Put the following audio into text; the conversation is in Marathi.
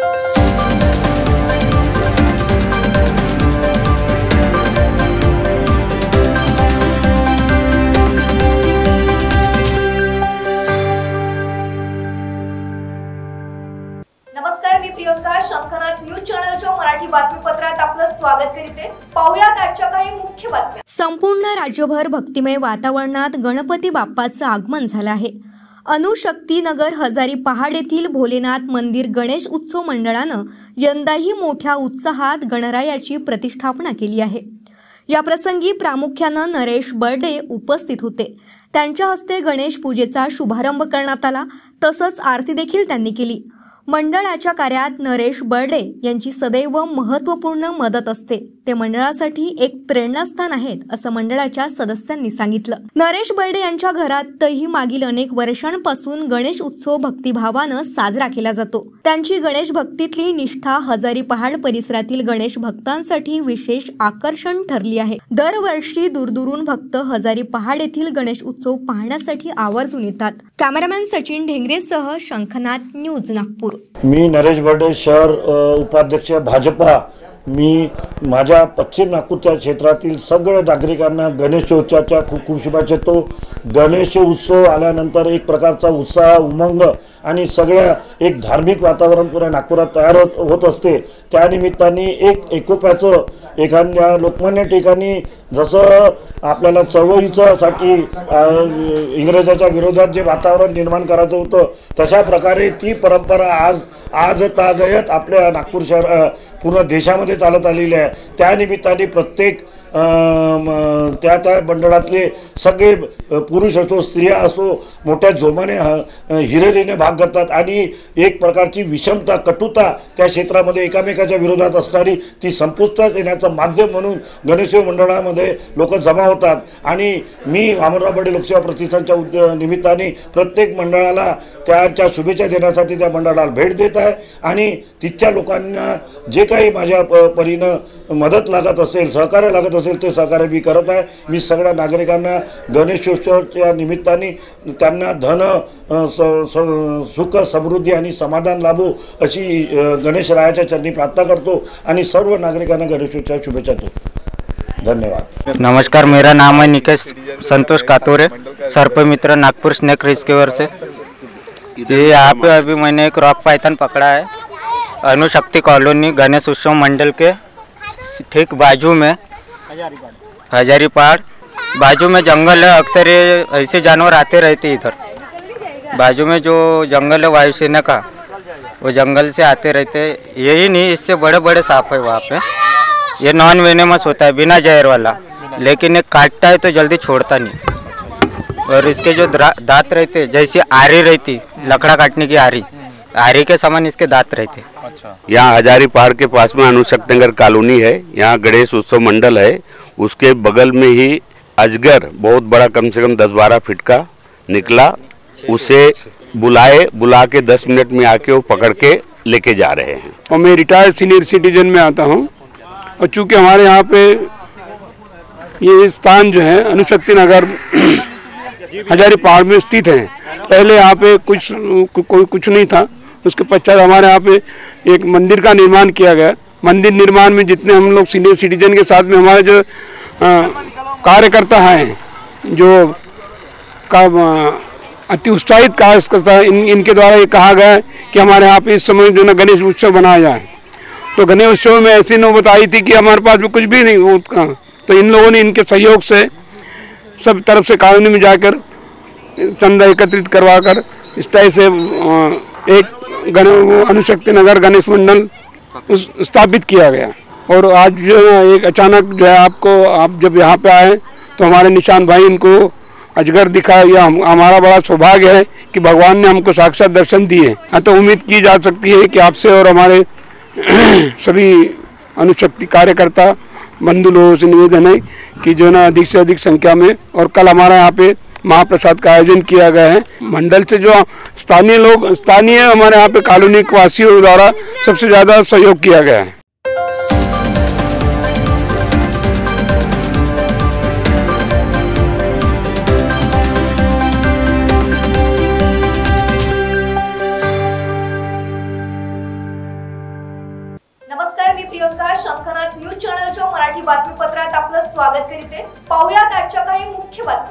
नमस्कार, मी प्रियंका. शंखनाथ न्यूज चॅनलच्या मराठी बातमीपत्रात आपलं स्वागत करते. पाहुयात आजच्या काही मुख्य बातम्या. संपूर्ण राज्यभर भक्तिमय वातावरणात गणपती बाप्पाचं आगमन झालं आहे. अणुशक्तीनगर हजारी पहाड येथील भोलेनाथ मंदिर गणेश उत्सव मंडळानं यंदाही मोठ्या उत्साहात गणरायाची प्रतिष्ठापना केली आहे. या प्रसंगी प्रामुख्यानं नरेश बर्डे उपस्थित होते. त्यांच्या हस्ते गणेश पूजेचा शुभारंभ करण्यात आला. तसंच आरती देखील त्यांनी केली. मंडळाच्या कार्यात नरेश बर्डे यांची सदैव महत्त्वपूर्ण मदत असते. ते मंडळासाठी एक प्रेरणास्थान आहेत, असं मंडळाच्या सदस्यांनी सांगितलं. नरेश बर्डे यांच्या घरातही मागील अनेक वर्षांपासून गणेश उत्सव भक्तिभावानं साजरा केला जातो. त्यांची गणेश भक्तीतली निष्ठा हजारी पहाड परिसरातील गणेश भक्तांसाठी विशेष आकर्षण ठरली आहे. दरवर्षी दूरदूरून भक्त हजारी पहाड येथील गणेश उत्सव पाहण्यासाठी आवर्जून येतात. कॅमेरामॅन सचिन ढेंगरेसह शंखनाथ न्यूज नागपूर. मी नरेश बर्डे, शहर उपाध्यक्ष भाजपा. मी माझ्या पश्चिम नागपूरच्या क्षेत्रातील सगळ्या नागरिकांना गणेशोत्सवाच्या खूप खूप शुभेच्छा देतो. गणेश उत्सव आल्यानंतर एक प्रकारचा उत्साह, उमंग आणि सगळ्या एक धार्मिक वातावरण पुऱ्या नागपुरात तयार होत असते. त्यानिमित्ताने एक एकोप्याचं एखाद्या लोकमान्य ठिकाणी जसं आपल्याला चळवळीचं साठी इंग्रजाच्या विरोधात जे वातावरण निर्माण करायचं होतं, तशा प्रकारे ती परंपरा आज तागयत आपल्या नागपूर शहर पूर्ण देशामध्ये चालत आलेली आहे. त्यानिमित्ताने प्रत्येक त्या मंडळातले सगळे पुरुष असो, स्त्रिया असो, मोठ्या जोमाने हिरिरीने भाग करतात आणि एक प्रकारची विषमता, कटुता त्या क्षेत्रामध्ये एकामेकाच्या विरोधात असणारी ती संपुष्टात येण्याचं माध्यम म्हणून गणेशोत्सव मंडळामध्ये लोक जमा होतात. आणि मी अमरराव बर्डे लोकसेवा प्रतिष्ठानच्या निमित्ताने प्रत्येक मंडळाला त्यांच्या शुभेच्छा देण्यासाठी त्या मंडळाला भेट देत आहे आणि तिथच्या लोकांना जे काही माझ्या परीनं मदत लागत असेल, सहकार्य लागत असेल, ते सहकार्य मी करत आहे. मी सगळ्या नागरिकांना गणेशोत्सवाच्या निमित्ताने त्यांना धन, सुख, समृद्धी आणि समाधान लाभो अशी गणेशरायाच्या चरणी प्रार्थना करतो आणि सर्व नागरिकांना गणेशोत्सवाच्या शुभेच्छा देतो. धन्यवाद. नमस्कार, मेरा नाम है निकेश संतोष कातोरे, सर्पमित्र नागपुर स्नेक रेस्क्यूअर से. ये यहाँ पे अभी मैंने एक रॉक पाइथन पकड़ा है. अणुशक्ति कॉलोनी गणेश उत्सव मंडल के ठीक बाजू में, हजारी पहाड़ बाजू में जंगल है. अक्सर ये ऐसे जानवर आते रहते इधर. बाजू में जो जंगल है वायुसेना का, वो जंगल से आते रहते. यही नहीं, इससे बड़े बड़े सांप है वहाँ पे. ये नॉन वेनेमस होता है, बिना जहर वाला, लेकिन ये काटता है तो जल्दी छोड़ता नहीं. और इसके जो दांत रहते, जैसे आरी रहती, लकड़ा काटने की आरी के समान इसके दांत रहते. यहाँ हजारी पहाड़ के पास में अणुशक्तिनगर कॉलोनी है. यहाँ गणेश उत्सव मंडल है. उसके बगल में ही अजगर बहुत बड़ा, कम से कम 10-12 फीट का निकला. उसे बुला के 10 मिनट में आके वो पकड़ के लेके जा रहे हैं. और मैं रिटायर्ड सीनियर सिटीजन में आता हूँ. और चूँकि हमारे यहाँ पे ये स्थान जो है अणुशक्तिनगर हजारी पहाड़ में स्थित है. पहले यहाँ पे कुछ नहीं था. उसके पश्चात हमारे यहाँ पे एक मंदिर का निर्माण किया गया. मंदिर निर्माण में जितने हम लोग सीनियर सिटीजन के साथ में हमारे जो कार्यकर्ता हैं, जो अति उत्साहित कार्यकर्ता, इनके द्वारा ये कहा गया कि हमारे यहाँ पे इस समय जो ना गणेश उत्सव बनाया जाए. तो गणेश उत्सव में ऐसी नौबत आई थी कि हमारे पास में कुछ भी नहीं होता. तो इन लोगों ने इनके सहयोग से सब तरफ से कॉलोनी में जाकर चंदा एकत्रित करवाकर इस तरह से एक अणुशक्तिनगर गणेश मंडल स्थापित किया गया. और आज जो एक अचानक जो है आप जब यहाँ पे आए तो हमारे निशान भाई इनको अजगर दिखा. यह हमारा बड़ा सौभाग्य है कि भगवान ने हमको साक्षात दर्शन दिए. तो उम्मीद की जा सकती है कि आपसे और हमारे सभी अणुशक्ति कार्यकर्ता बंधु लोगों से निवेदन है कि जो ना अधिक से अधिक संख्या में, और कल हमारा यहाँ पे महाप्रसाद का आयोजन किया गया है. मंडल से जो स्थानीय हमारे यहाँ पे कॉलोनी वासियों द्वारा सबसे ज़्यादा सहयोग किया गया है. नमस्कार, मी प्रियंका. शंखनाथ न्यूज चॅनलच्या मराठी बातमीपत्रात आपलं स्वागत करते. पाहुयात आजच्या काही मुख्य बातम्या.